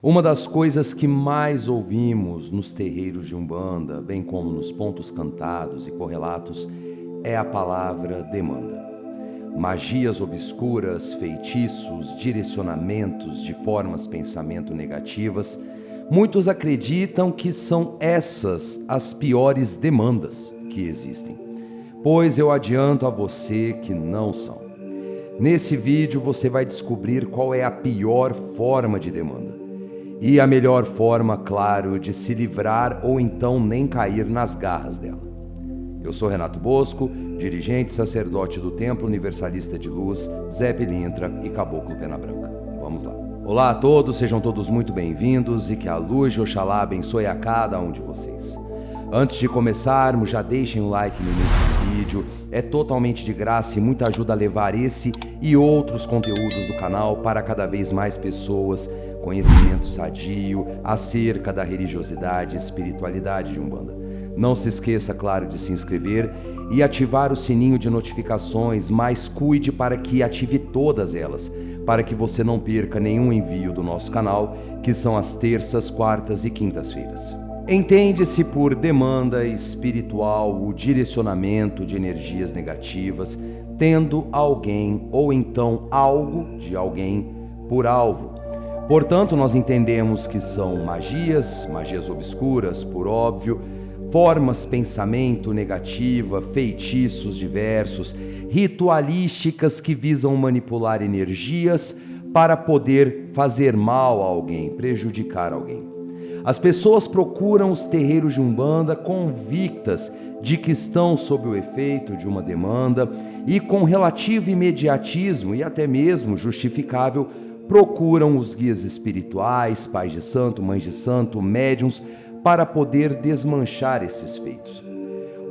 Uma das coisas que mais ouvimos nos terreiros de Umbanda, bem como nos pontos cantados e correlatos, é a palavra demanda. Magias obscuras, feitiços, direcionamentos de formas pensamento negativas, muitos acreditam que são essas as piores demandas que existem, pois eu adianto a você que não são. Nesse vídeo você vai descobrir qual é a pior forma de demanda. E a melhor forma, claro, de se livrar ou então nem cair nas garras dela. Eu sou Renato Bosco, dirigente sacerdote do Templo Universalista de Luz, Zé Pilintra e Caboclo Pena Branca. Vamos lá. Olá a todos, sejam todos muito bem-vindos e que a luz de Oxalá abençoe a cada um de vocês. Antes de começarmos, já deixem um like no início do vídeo, é totalmente de graça e muita ajuda a levar esse e outros conteúdos do canal para cada vez mais pessoas, conhecimento sadio acerca da religiosidade e espiritualidade de Umbanda. Não se esqueça, claro, de se inscrever e ativar o sininho de notificações, mas cuide para que ative todas elas, para que você não perca nenhum envio do nosso canal, que são as terças, quartas e quintas-feiras. Entende-se por demanda espiritual o direcionamento de energias negativas, tendo alguém ou então algo de alguém por alvo. Portanto, nós entendemos que são magias obscuras, por óbvio, formas pensamento negativa, feitiços diversos, ritualísticas que visam manipular energias para poder fazer mal a alguém, prejudicar alguém. As pessoas procuram os terreiros de Umbanda convictas de que estão sob o efeito de uma demanda e com relativo imediatismo e até mesmo justificável procuram os guias espirituais, pais de santo, mães de santo, médiuns, para poder desmanchar esses feitos.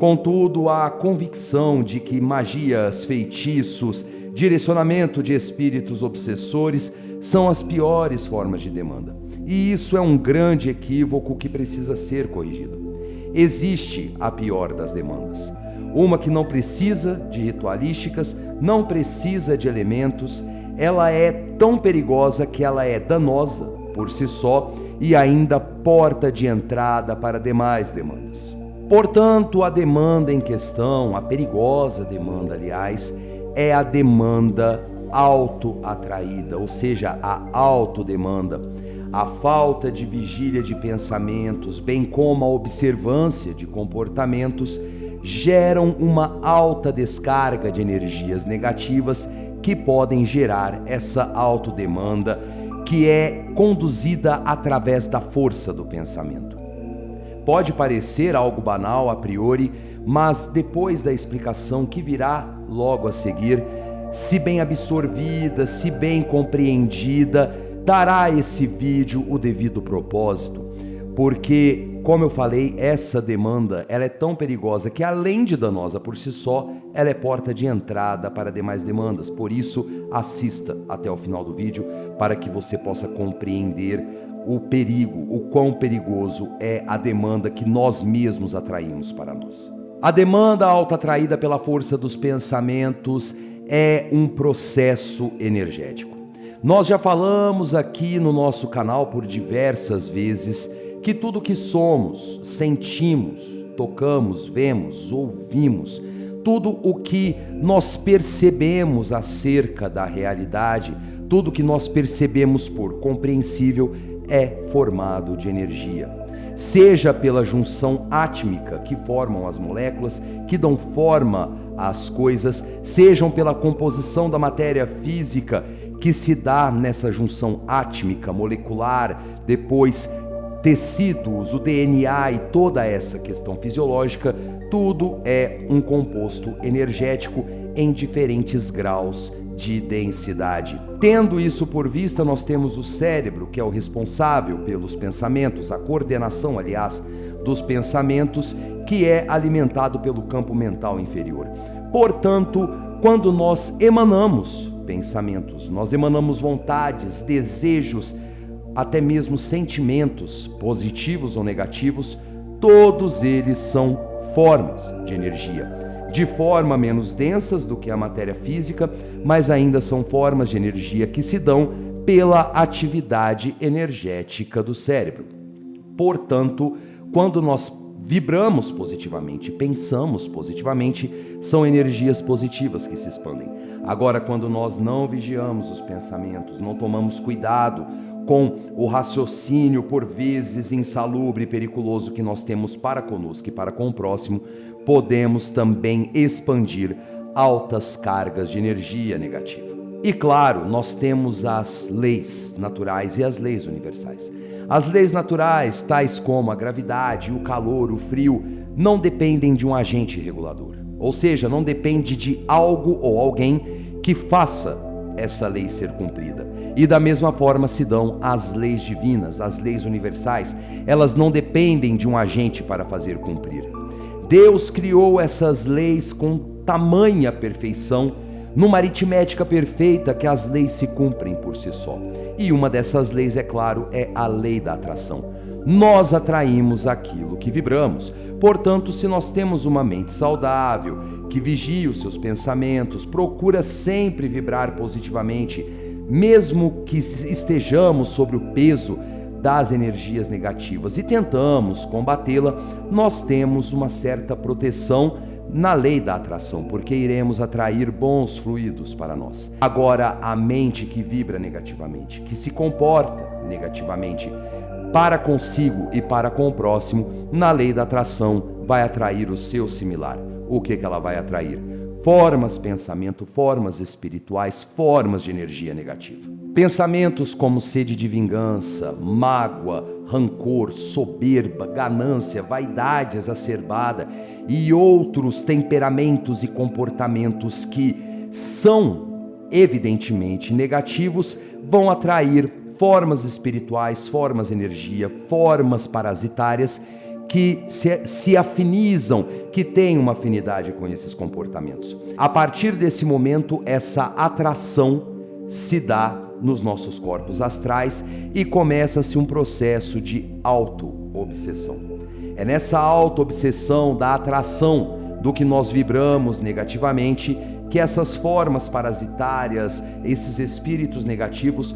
Contudo, há a convicção de que magias, feitiços, direcionamento de espíritos obsessores são as piores formas de demanda. E isso é um grande equívoco que precisa ser corrigido. Existe a pior das demandas. Uma que não precisa de ritualísticas, não precisa de elementos, ela é tão perigosa que ela é danosa por si só e ainda porta de entrada para demais demandas. Portanto, a demanda em questão, a perigosa demanda, aliás, é a demanda autoatraída, ou seja, a autodemanda. A falta de vigília de pensamentos, bem como a observância de comportamentos, geram uma alta descarga de energias negativas que podem gerar essa autodemanda, que é conduzida através da força do pensamento. Pode parecer algo banal a priori, mas depois da explicação que virá logo a seguir, se bem absorvida, se bem compreendida, dará a esse vídeo o devido propósito, porque, como eu falei, essa demanda ela é tão perigosa que, além de danosa por si só, ela é porta de entrada para demais demandas. Por isso, assista até o final do vídeo para que você possa compreender o perigo, o quão perigoso é a demanda que nós mesmos atraímos para nós. A demanda autoatraída pela força dos pensamentos é um processo energético. Nós já falamos aqui no nosso canal por diversas vezes que tudo que somos, sentimos, tocamos, vemos, ouvimos, tudo o que nós percebemos acerca da realidade, tudo que nós percebemos por compreensível é formado de energia. Seja pela junção átmica que formam as moléculas, que dão forma às coisas, sejam pela composição da matéria física que se dá nessa junção átmica, molecular, depois tecidos, o DNA e toda essa questão fisiológica, tudo é um composto energético em diferentes graus de densidade. Tendo isso por vista, nós temos o cérebro, que é o responsável pelos pensamentos, a coordenação, aliás, dos pensamentos, que é alimentado pelo campo mental inferior. Portanto, quando nós emanamos pensamentos, nós emanamos vontades, desejos, até mesmo sentimentos, positivos ou negativos, todos eles são formas de energia, de forma menos densas do que a matéria física, mas ainda são formas de energia que se dão pela atividade energética do cérebro. Portanto, quando nós vibramos positivamente, pensamos positivamente, são energias positivas que se expandem. Agora, quando nós não vigiamos os pensamentos, não tomamos cuidado com o raciocínio, por vezes insalubre e periculoso, que nós temos para conosco e para com o próximo, podemos também expandir altas cargas de energia negativa. E claro, nós temos as leis naturais e as leis universais. As leis naturais, tais como a gravidade, o calor, o frio, não dependem de um agente regulador. Ou seja, não depende de algo ou alguém que faça essa lei ser cumprida. E da mesma forma se dão as leis divinas, as leis universais. Elas não dependem de um agente para fazer cumprir. Deus criou essas leis com tamanha perfeição, numa aritmética perfeita, que as leis se cumprem por si só. E uma dessas leis, é claro, é a lei da atração. Nós atraímos aquilo que vibramos. Portanto, se nós temos uma mente saudável, que vigia os seus pensamentos, procura sempre vibrar positivamente, mesmo que estejamos sobre o peso das energias negativas e tentamos combatê-la, nós temos uma certa proteção na lei da atração, porque iremos atrair bons fluidos para nós. Agora, a mente que vibra negativamente, que se comporta negativamente para consigo e para com o próximo, na lei da atração vai atrair o seu similar. O que ela vai atrair? Formas, pensamento, formas espirituais, formas de energia negativa. Pensamentos como sede de vingança, mágoa, rancor, soberba, ganância, vaidade exacerbada e outros temperamentos e comportamentos que são evidentemente negativos, vão atrair formas espirituais, formas de energia, formas parasitárias que se afinizam, que têm uma afinidade com esses comportamentos. A partir desse momento, essa atração se dá nos nossos corpos astrais e começa-se um processo de auto-obsessão. É nessa auto-obsessão da atração do que nós vibramos negativamente que essas formas parasitárias, esses espíritos negativos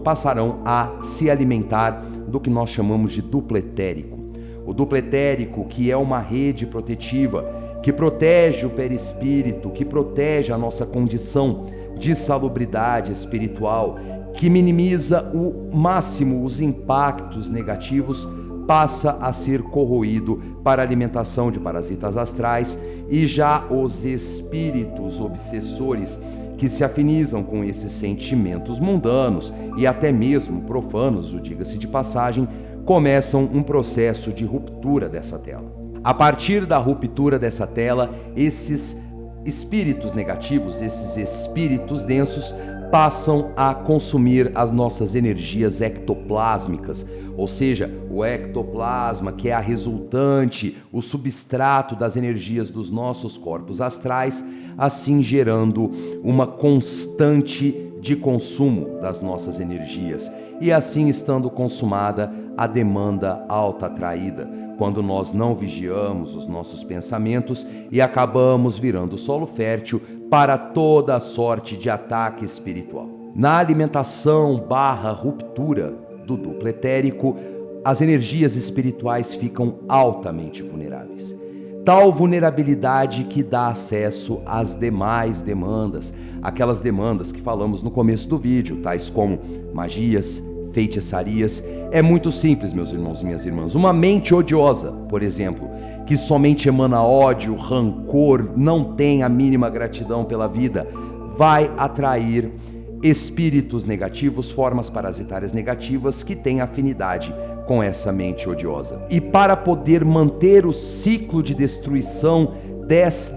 passarão a se alimentar do que nós chamamos de duplo etérico. O duplo etérico, que é uma rede protetiva, que protege o perispírito, que protege a nossa condição de salubridade espiritual, que minimiza o máximo os impactos negativos, passa a ser corroído para alimentação de parasitas astrais, e já os espíritos obsessores que se afinizam com esses sentimentos mundanos e até mesmo profanos, diga-se de passagem, começam um processo de ruptura dessa tela. A partir da ruptura dessa tela, esses espíritos negativos, esses espíritos densos, passam a consumir as nossas energias ectoplásmicas, ou seja, o ectoplasma, que é a resultante, o substrato das energias dos nossos corpos astrais, assim gerando uma constante de consumo das nossas energias, e assim estando consumada a demanda alta atraída, quando nós não vigiamos os nossos pensamentos e acabamos virando solo fértil para toda a sorte de ataque espiritual. Na alimentação / ruptura do duplo etérico, as energias espirituais ficam altamente vulneráveis. Tal vulnerabilidade que dá acesso às demais demandas, aquelas demandas que falamos no começo do vídeo, tais como magias, feitiçarias. É muito simples, meus irmãos e minhas irmãs. Uma mente odiosa, por exemplo, que somente emana ódio, rancor, não tem a mínima gratidão pela vida, vai atrair espíritos negativos, formas parasitárias negativas que têm afinidade com essa mente odiosa. E para poder manter o ciclo de destruição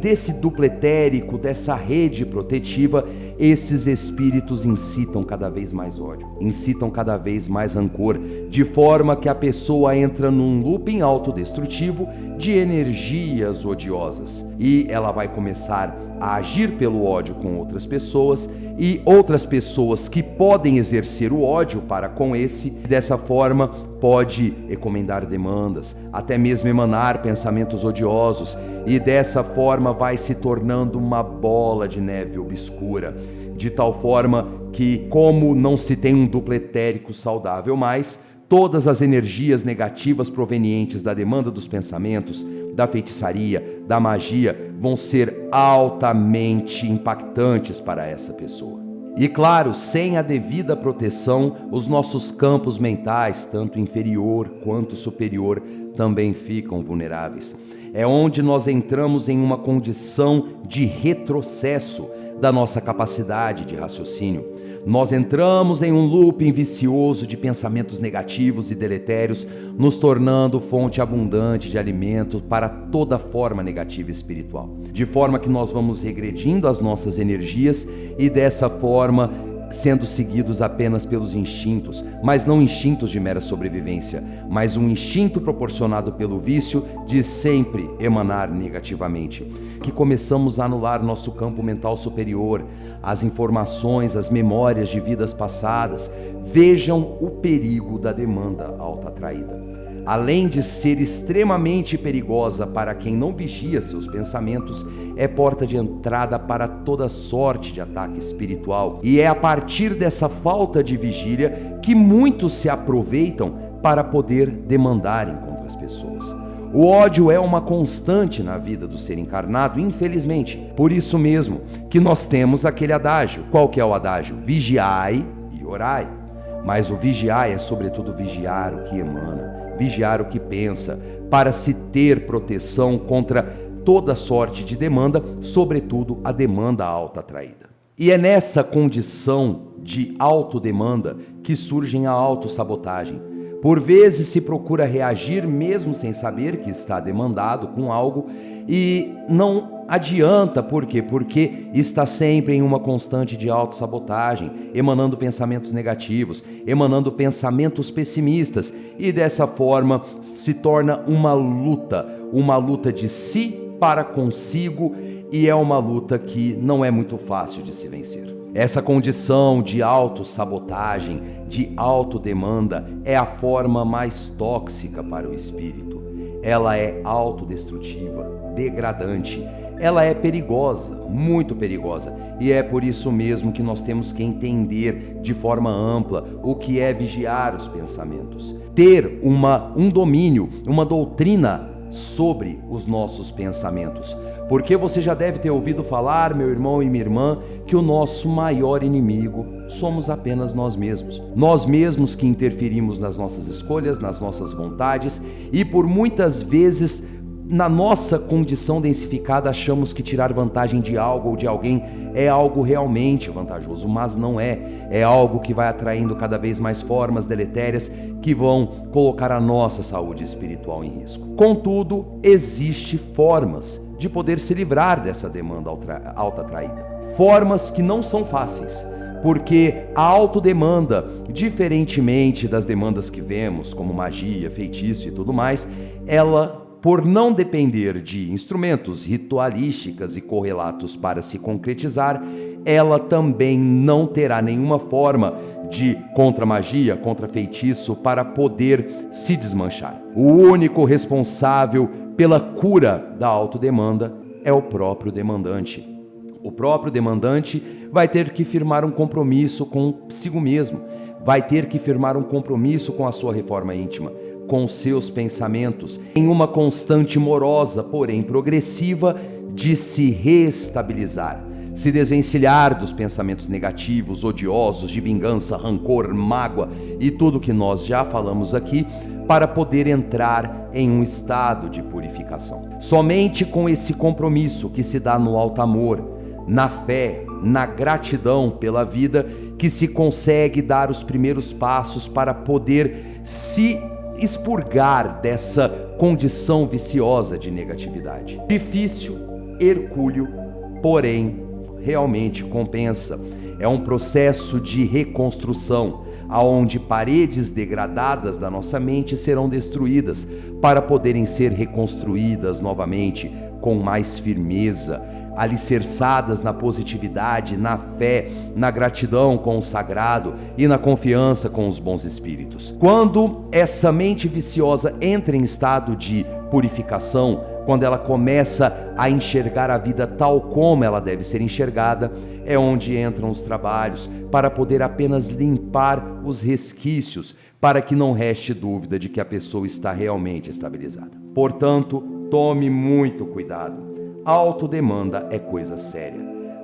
desse duplo etérico, dessa rede protetiva, esses espíritos incitam cada vez mais ódio, incitam cada vez mais rancor, de forma que a pessoa entra num looping autodestrutivo de energias odiosas. E ela vai começar a agir pelo ódio com outras pessoas, e outras pessoas que podem exercer o ódio para com esse, dessa forma pode encomendar demandas, até mesmo emanar pensamentos odiosos, e dessa forma vai se tornando uma bola de neve obscura, de tal forma que, como não se tem um duplo etérico saudável mais, todas as energias negativas provenientes da demanda dos pensamentos, da feitiçaria, da magia, vão ser altamente impactantes para essa pessoa. E claro, sem a devida proteção, os nossos campos mentais, tanto inferior quanto superior, também ficam vulneráveis. É onde nós entramos em uma condição de retrocesso da nossa capacidade de raciocínio. Nós entramos em um looping vicioso de pensamentos negativos e deletérios, nos tornando fonte abundante de alimento para toda forma negativa espiritual. De forma que nós vamos regredindo as nossas energias e dessa forma sendo seguidos apenas pelos instintos, mas não instintos de mera sobrevivência, mas um instinto proporcionado pelo vício de sempre emanar negativamente, que começamos a anular nosso campo mental superior, as informações, as memórias de vidas passadas. Vejam o perigo da demanda autoatraída. Além de ser extremamente perigosa para quem não vigia seus pensamentos, é porta de entrada para toda sorte de ataque espiritual. E é a partir dessa falta de vigília que muitos se aproveitam para poder demandarem contra as pessoas. O ódio é uma constante na vida do ser encarnado, infelizmente. Por isso mesmo que nós temos aquele adágio. Qual que é o adágio? Vigiai e orai. Mas o vigiai é sobretudo vigiar o que emana, vigiar o que pensa, para se ter proteção contra toda sorte de demanda, sobretudo a demanda autoatraída. E é nessa condição de autodemanda que surge a autossabotagem. Por vezes se procura reagir mesmo sem saber que está demandado com algo e não adianta. Por quê? Porque está sempre em uma constante de autossabotagem, emanando pensamentos negativos, emanando pensamentos pessimistas, e dessa forma se torna uma luta de si para consigo, e é uma luta que não é muito fácil de se vencer. Essa condição de autossabotagem, de autodemanda, é a forma mais tóxica para o espírito. Ela é autodestrutiva, degradante, ela é perigosa, muito perigosa, e é por isso mesmo que nós temos que entender de forma ampla o que é vigiar os pensamentos. Ter um domínio, uma doutrina sobre os nossos pensamentos. Porque você já deve ter ouvido falar, meu irmão e minha irmã, que o nosso maior inimigo somos apenas nós mesmos. Nós mesmos que interferimos nas nossas escolhas, nas nossas vontades, e por muitas vezes, na nossa condição densificada, achamos que tirar vantagem de algo ou de alguém é algo realmente vantajoso, mas não é. É algo que vai atraindo cada vez mais formas deletérias que vão colocar a nossa saúde espiritual em risco. Contudo, existem formas de poder se livrar dessa demanda autoatraída. Formas que não são fáceis, porque a autodemanda, diferentemente das demandas que vemos, como magia, feitiço e tudo mais, ela, por não depender de instrumentos ritualísticos e correlatos para se concretizar, ela também não terá nenhuma forma de contra-magia, contra-feitiço para poder se desmanchar. O único responsável pela cura da autodemanda é o próprio demandante. O próprio demandante vai ter que firmar um compromisso consigo mesmo, vai ter que firmar um compromisso com a sua reforma íntima, com os seus pensamentos, em uma constante morosa, porém progressiva, de se reestabilizar, se desvencilhar dos pensamentos negativos, odiosos, de vingança, rancor, mágoa e tudo que nós já falamos aqui, para poder entrar em um estado de purificação. Somente com esse compromisso que se dá no alto amor, na fé, na gratidão pela vida, que se consegue dar os primeiros passos para poder se expurgar dessa condição viciosa de negatividade. Difícil, hercúleo, porém realmente compensa. É um processo de reconstrução, aonde paredes degradadas da nossa mente serão destruídas para poderem ser reconstruídas novamente com mais firmeza, alicerçadas na positividade, na fé, na gratidão com o sagrado e na confiança com os bons espíritos. Quando essa mente viciosa entra em estado de purificação, quando ela começa a enxergar a vida tal como ela deve ser enxergada, é onde entram os trabalhos para poder apenas limpar os resquícios, para que não reste dúvida de que a pessoa está realmente estabilizada. Portanto, tome muito cuidado. A autodemanda é coisa séria,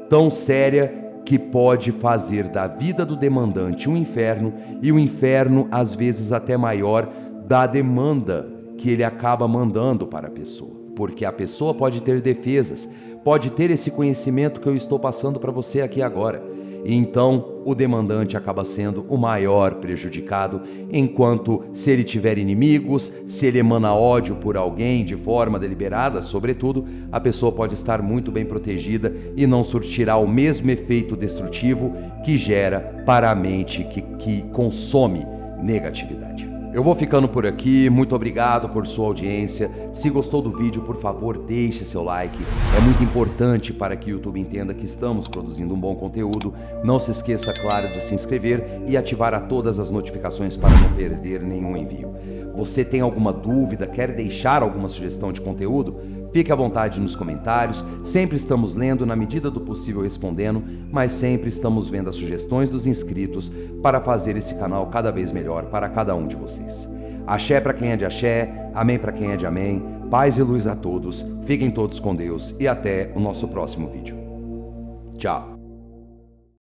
tão séria que pode fazer da vida do demandante um inferno, e o inferno às vezes até maior da demanda que ele acaba mandando para a pessoa. Porque a pessoa pode ter defesas, pode ter esse conhecimento que eu estou passando para você aqui agora. E então o demandante acaba sendo o maior prejudicado, enquanto se ele tiver inimigos, se ele emana ódio por alguém de forma deliberada, sobretudo, a pessoa pode estar muito bem protegida e não surtirá o mesmo efeito destrutivo que gera para a mente que consome negatividade. Eu vou ficando por aqui, muito obrigado por sua audiência. Se gostou do vídeo, por favor, deixe seu like. É muito importante para que o YouTube entenda que estamos produzindo um bom conteúdo. Não se esqueça, claro, de se inscrever e ativar a todas as notificações para não perder nenhum envio. Você tem alguma dúvida, quer deixar alguma sugestão de conteúdo? Fique à vontade nos comentários, sempre estamos lendo, na medida do possível respondendo, mas sempre estamos vendo as sugestões dos inscritos para fazer esse canal cada vez melhor para cada um de vocês. Axé para quem é de axé, amém para quem é de amém, paz e luz a todos, fiquem todos com Deus e até o nosso próximo vídeo. Tchau!